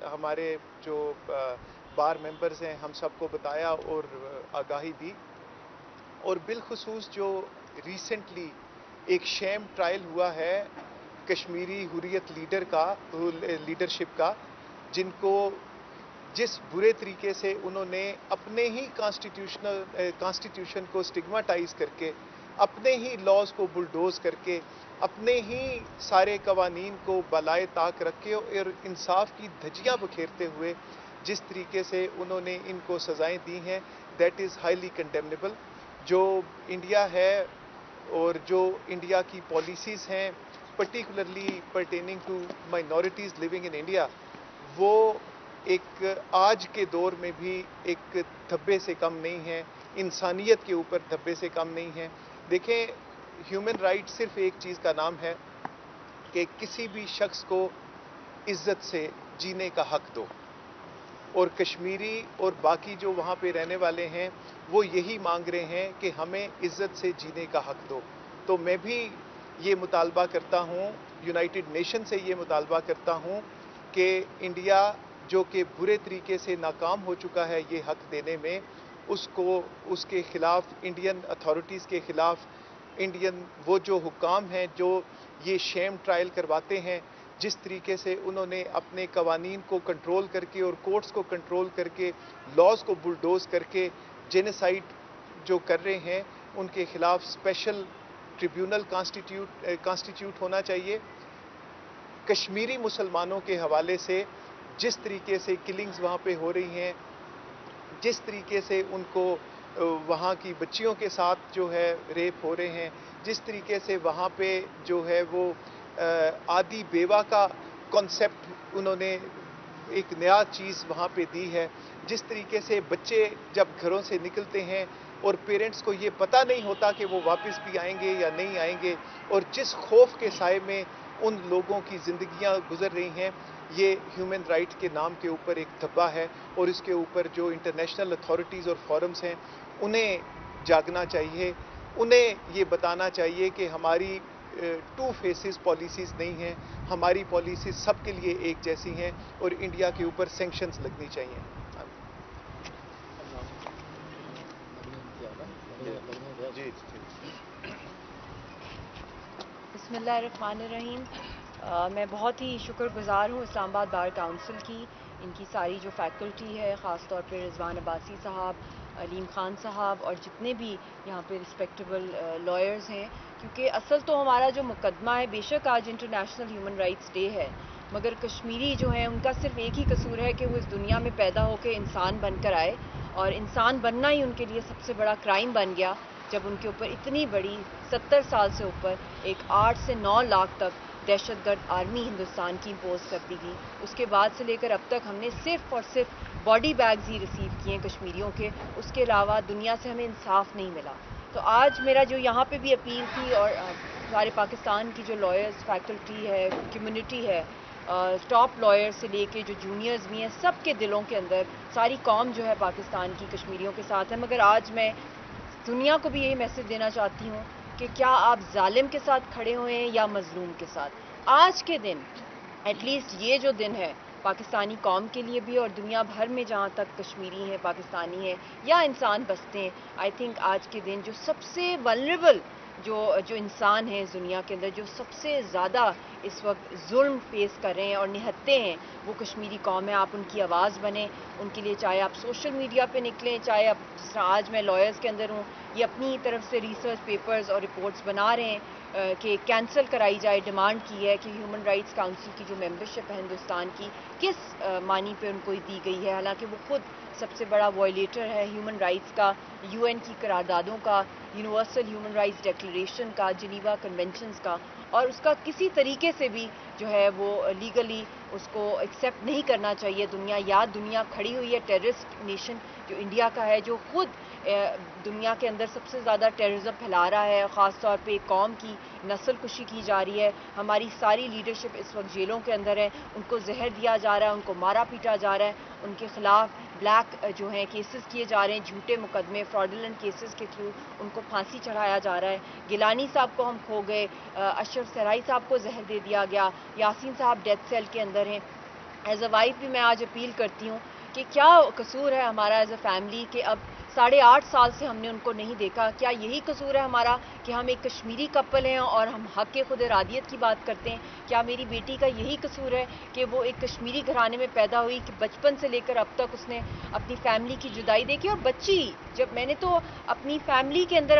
हमारे जो बार मेंबर्स हैं हम सबको बताया और आगाही दी। और बिलखुसूस जो रिसेंटली एक शेम ट्रायल हुआ है कश्मीरी हुर्रियत लीडरशिप का, जिनको जिस बुरे तरीके से उन्होंने अपने ही कॉन्स्टिट्यूशन को स्टिग्माटाइज करके, अपने ही लॉज को बुलडोज करके, अपने ही सारे कवानीन को बलाए ताक रख के और इंसाफ की धज्जियां बखेरते हुए जिस तरीके से उन्होंने इनको सज़ाएं दी हैं, दैट इज़ हाईली कंडेमनेबल। जो इंडिया है और जो इंडिया की पॉलिसीज़ हैं particularly pertaining to minorities living in India, वो एक आज के दौर में भी एक धब्बे से कम नहीं है, इंसानियत के ऊपर धब्बे से कम नहीं है। देखें, ह्यूमन राइट सिर्फ एक चीज़ का नाम है कि किसी भी शख्स को इज्जत से जीने का हक दो, और कश्मीरी और बाकी जो वहाँ पे रहने वाले हैं वो यही मांग रहे हैं कि हमें इज्जत से जीने का हक दो। तो मैं भी ये मुतालबा करता हूँ, यूनाइटेड नेशन से ये मुतालबा करता हूँ कि इंडिया जो कि बुरे तरीके से नाकाम हो चुका है ये हक देने में, उसके ख़िलाफ़ इंडियन अथॉरिटीज़ के ख़िलाफ़ इंडियन वो जो हुक्काम हैं जो ये शेम ट्रायल करवाते हैं, जिस तरीके से उन्होंने अपने कवानीन को कंट्रोल करके और कोर्ट्स को कंट्रोल करके लॉज को बुलडोज करके जेनोसाइड जो कर रहे हैं, उनके ख़िलाफ़ स्पेशल ट्रिब्यूनल कॉन्स्टिट्यूट होना चाहिए। कश्मीरी मुसलमानों के हवाले से जिस तरीके से किलिंग्स वहाँ पे हो रही हैं, जिस तरीके से उनको वहाँ की बच्चियों के साथ जो है रेप हो रहे हैं, जिस तरीके से वहाँ पे जो है वो आदि बेवा का कॉन्सेप्ट उन्होंने एक नया चीज़ वहाँ पे दी है, जिस तरीके से बच्चे जब घरों से निकलते हैं और पेरेंट्स को ये पता नहीं होता कि वो वापस भी आएंगे या नहीं आएंगे, और जिस खौफ के साए में उन लोगों की ज़िंदगियाँ गुजर रही हैं, ये ह्यूमन राइट के नाम के ऊपर एक धब्बा है। और इसके ऊपर जो इंटरनेशनल अथॉरिटीज़ और फॉरम्स हैं उन्हें जागना चाहिए, उन्हें ये बताना चाहिए कि हमारी टू फेसेस पॉलिसीज़ नहीं हैं, हमारी पॉलिसीज़ सबके लिए एक जैसी हैं और इंडिया के ऊपर सैंक्शंस लगनी चाहिए। जी जी। बिस्मिल्लाहिर्रहमानिर्रहीम। मैं बहुत ही शुक्रगुज़ार हूँ इस्लामाबाद बार काउंसिल की, इनकी सारी जो फैकल्टी है, ख़ास तौर पे रिजवान अब्बासी साहब, अलीम ख़ान साहब और जितने भी यहाँ पे रिस्पेक्टेबल लॉयर्स हैं, क्योंकि असल तो हमारा जो मुकदमा है, बेशक आज इंटरनेशनल ह्यूमन राइट्स डे है, मगर कश्मीरी जो है उनका सिर्फ एक ही कसूर है कि वो इस दुनिया में पैदा होकर इंसान बनकर आए, और इंसान बनना ही उनके लिए सबसे बड़ा क्राइम बन गया जब उनके ऊपर इतनी बड़ी 70 साल से ऊपर एक 8 से 9 लाख तक दहशतगर्द आर्मी हिंदुस्तान की इम्पोज कर दी गई। उसके बाद से लेकर अब तक हमने सिर्फ और सिर्फ बॉडी बैग्स ही रिसीव किए हैं कश्मीरियों के, उसके अलावा दुनिया से हमें इंसाफ नहीं मिला। तो आज मेरा जो यहाँ पे भी अपील थी, और सारे पाकिस्तान की जो लॉयर्स फैकल्टी है, कम्युनिटी है, टॉप लॉयर से लेके जो जूनियर्स भी हैं, सब के दिलों के अंदर सारी कौम जो है पाकिस्तान की कश्मीरियों के साथ है। मगर आज मैं दुनिया को भी यही मैसेज देना चाहती हूँ कि क्या आप जालिम के साथ खड़े हुए हैं या मजलूम के साथ। आज के दिन, एटलीस्ट ये जो दिन है पाकिस्तानी कौम के लिए भी और दुनिया भर में जहाँ तक कश्मीरी हैं, पाकिस्तानी हैं या इंसान बसते हैं, आई थिंक आज के दिन जो सबसे वल्नरेबल जो इंसान है इस दुनिया के अंदर, जो सबसे ज़्यादा इस वक्त जुल्म फेस कर रहे हैं और निहत्ते हैं, वो कश्मीरी कौम है। आप उनकी आवाज़ बने उनके लिए, चाहे आप सोशल मीडिया पे निकलें, चाहे आप जिस तरह आज मैं लॉयर्स के अंदर हूँ, ये अपनी तरफ से रिसर्च पेपर्स और रिपोर्ट्स बना रहे हैं कि कैंसिल कराई जाए। डिमांड की है कि ह्यूमन राइट्स काउंसिल की जो मेंबरशिप है हिंदुस्तान की, किस मानी पे उनको दी गई है, हालांकि वो खुद सबसे बड़ा वायलेटर है ह्यूमन राइट्स का, यूएन की करारदादों का, यूनिवर्सल ह्यूमन राइट्स डिक्लेरेशन का, जिनीवा कन्वेंशंस का, और उसका किसी तरीके से भी जो है वो लीगली उसको एक्सेप्ट नहीं करना चाहिए। दुनिया खड़ी हुई है टेररिस्ट नेशन जो इंडिया का है, जो खुद दुनिया के अंदर सबसे ज़्यादा टेररिज्म फैला रहा है, ख़ास तौर पे कौम की नस्ल कुशी की जा रही है। हमारी सारी लीडरशिप इस वक्त जेलों के अंदर है, उनको जहर दिया जा रहा है, उनको मारा पीटा जा रहा है, उनके ख़िलाफ़ ब्लैक जो हैं केसेस किए जा रहे हैं, झूठे मुकदमे फ्रॉडुलेंट केसेस के थ्रू उनको फांसी चढ़ाया जा रहा है। गिलानी साहब को हम खो गए, अशरफ सराई साहब को जहर दे दिया गया, यासीन साहब डेथ सेल के अंदर हैं। ایز اے وائف بھی میں آج اپیل کرتی ہوں کہ کیا قصور ہے ہمارا ایز اے فیملی کہ اب 8.5 سال سے ہم نے ان کو نہیں دیکھا. کیا یہی قصور ہے ہمارا کہ ہم ایک کشمیری کپل ہیں اور ہم حق خود ارادیت کی بات کرتے ہیں؟ کیا میری بیٹی کا یہی قصور ہے کہ وہ ایک کشمیری گھرانے میں پیدا ہوئی کہ بچپن سے لے کر اب تک اس نے اپنی فیملی کی جدائی دیکھی؟ اور بچی جب میں نے تو اپنی فیملی کے اندر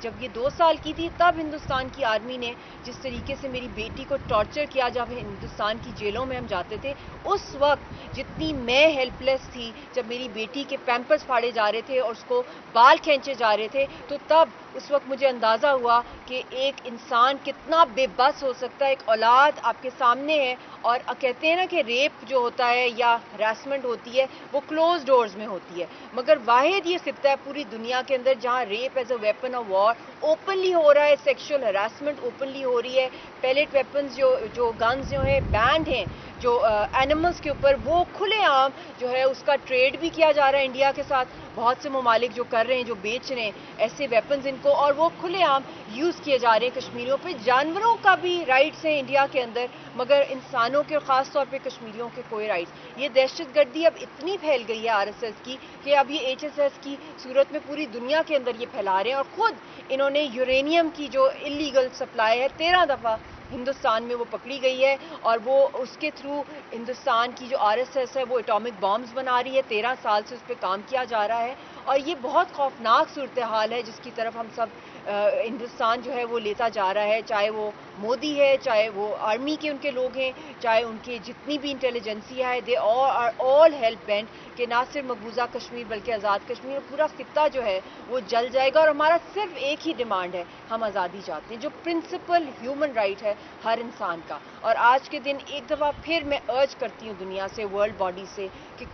جب یہ 2 سال کی تھی تب ہندوستان کی آرمی نے جس طریقے سے میری بیٹی کو ٹارچر کیا جب ہندوستان کی جیلوں میں ہم جاتے تھے، اس وقت جتنی میں ہیلپ لیس تھی جب میری بیٹی کے پیمپرس پھاڑے جا رہے تھے اور اس کو بال کھینچے جا رہے تھے، تو تب اس وقت مجھے اندازہ ہوا کہ ایک انسان کتنا بے بس ہو سکتا ہے. ایک اولاد آپ کے سامنے ہے اور کہتے ہیں نا کہ ریپ جو ہوتا ہے یا ہراسمنٹ ہوتی ہے وہ کلوز ڈورز میں ہوتی ہے، مگر واحد یہ خطہ ہے پوری دنیا کے اندر جہاں rape as a weapon of war openly ہو رہا ہے، سیکشل ہراسمنٹ اوپنلی ہو رہی ہے، پیلیٹ ویپنز جو گنز جو ہیں بینڈ ہیں، جو اینیملز کے اوپر وہ کھلے عام جو ہے اس کا ٹریڈ بھی کیا جا رہا ہے انڈیا کے ساتھ. بہت سے ممالک جو کر رہے ہیں، جو بیچ رہے ہیں ایسے ویپنز ان کو، اور وہ کھلے عام یوز کیے جا رہے ہیں کشمیریوں پہ. جانوروں کا بھی رائٹس ہیں انڈیا کے اندر، مگر انسانوں کے اور خاص طور پہ کشمیریوں کے کوئی رائٹس. یہ دہشت گردی اب اتنی پھیل گئی ہے RSS کی کہ اب یہ HSS کی صورت میں پوری دنیا کے اندر یہ پھیلا رہے ہیں. اور خود انہوں نے یورینیم کی جو انلیگل سپلائی ہے 13 دفعہ ہندوستان میں وہ پکڑی گئی ہے، اور وہ اس کے تھرو ہندوستان کی جو RSS ہے وہ اٹامک بامز بنا رہی ہے. 13 سال سے اس پہ کام کیا جا رہا ہے، اور یہ بہت خوفناک صورتحال ہے جس کی طرف ہم سب ہندوستان جو ہے وہ لیتا جا رہا ہے. چاہے وہ مودی ہے، چاہے وہ آرمی کے ان کے لوگ ہیں، چاہے ان کی جتنی بھی انٹیلیجنسیا ہے، they are all hell bent کہ نہ صرف مقبوضہ کشمیر بلکہ آزاد کشمیر، پورا خطہ جو ہے وہ جل جائے گا. اور ہمارا صرف ایک ہی ڈیمانڈ ہے، ہم آزادی چاہتے ہیں، جو پرنسپل ہیومن رائٹ ہے ہر انسان کا. اور آج کے دن ایک دفعہ پھر میں ارج کرتی ہوں دنیا سے، ورلڈ باڈی سے، کہ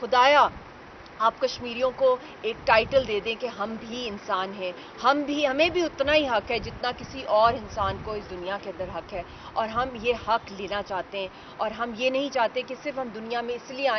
خدایا آپ کشمیریوں کو ایک ٹائٹل دے دیں کہ ہم بھی انسان ہیں، ہمیں بھی اتنا ہی حق ہے جتنا کسی اور انسان کو اس دنیا کے اندر حق ہے. اور ہم یہ حق لینا چاہتے ہیں، اور ہم یہ نہیں چاہتے کہ صرف ہم دنیا میں اس لیے آئیں